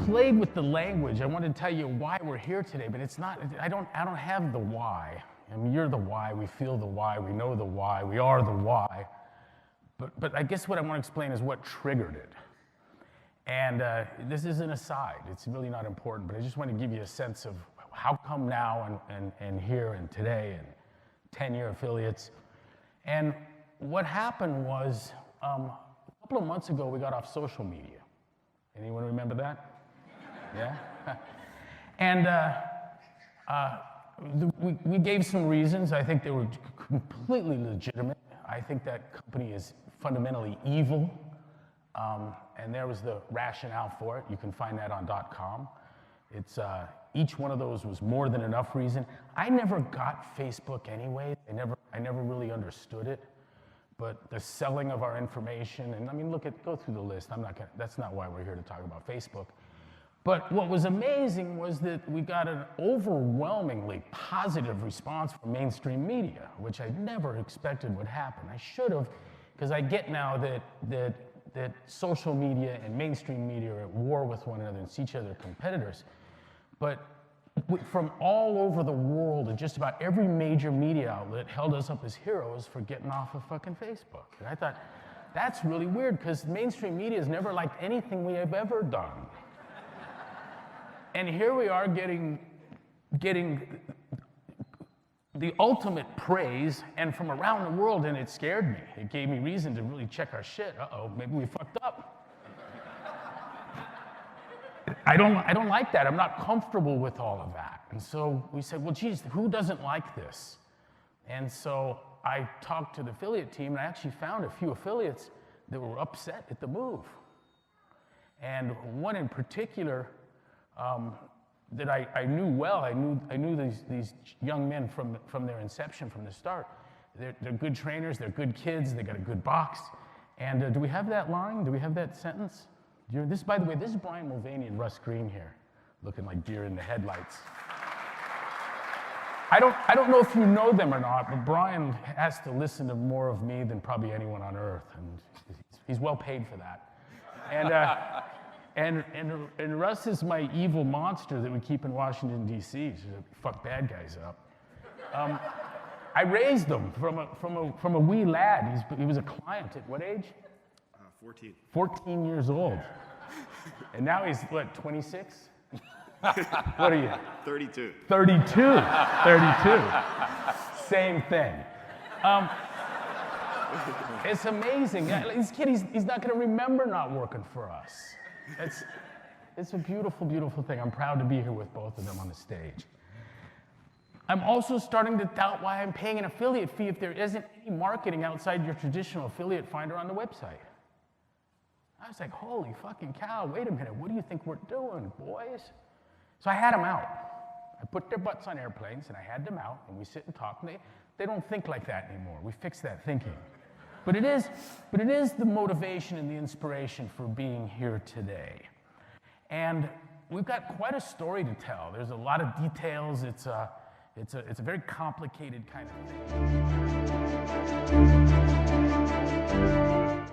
played with the language. I wanted to tell you why we're here today, but it's not, I don't have the why. I mean, you're the why, we feel the why, we know the why, we are the why. But I guess what I want to explain is what triggered it. And this is an aside, it's really not important, but I just want to give you a sense of how come now and here and today and 10-year affiliates. And what happened was, a couple of months ago, we got off social media. Anyone remember that? Yeah? And we gave some reasons. I think they were completely legitimate. I think that company is fundamentally evil. And there was the rationale for it. You can find that on .com. It's, each one of those was more than enough reason. I never got Facebook anyway. I never really understood it. But the selling of our information, and I mean, go through the list. That's not why we're here to talk about Facebook. But what was amazing was that we got an overwhelmingly positive response from mainstream media, which I never expected would happen. I should have, because I get now that social media and mainstream media are at war with one another and see each other competitors. But from all over the world, and just about every major media outlet held us up as heroes for getting off of fucking Facebook. And I thought, that's really weird, because mainstream media has never liked anything we have ever done. And here we are getting the ultimate praise, and from around the world, and it scared me. It gave me reason to really check our shit. Uh-oh, maybe we fucked up. I don't like that. I'm not comfortable with all of that. And so we said, well, geez, who doesn't like this? And so I talked to the affiliate team, and I actually found a few affiliates that were upset at the move. And one in particular that I knew well. I knew these young men from their inception, from the start. They're good trainers, they're good kids, they got a good box. And do we have that line? Do we have that sentence? By the way, this is Brian Mulvaney and Russ Green here, looking like deer in the headlights. I don't know if you know them or not, but Brian has to listen to more of me than probably anyone on earth, and he's well paid for that. And Russ is my evil monster that we keep in Washington, D.C. to fuck bad guys up. I raised him from a wee lad. He was a client at what age? 14. 14 years old. And now he's, what, 26? What are you? 32. 32. 32. Same thing. It's amazing. This kid, he's not going to remember not working for us. It's a beautiful, beautiful thing. I'm proud to be here with both of them on the stage. I'm also starting to doubt why I'm paying an affiliate fee if there isn't any marketing outside your traditional affiliate finder on the website. I was like, holy fucking cow, wait a minute, what do you think we're doing, boys? So I had them out. I put their butts on airplanes and I had them out, and we sit and talk, and they don't think like that anymore. We fixed that thinking. But it is the motivation and the inspiration for being here today. And we've got quite a story to tell. There's a lot of details. It's a very complicated kind of thing.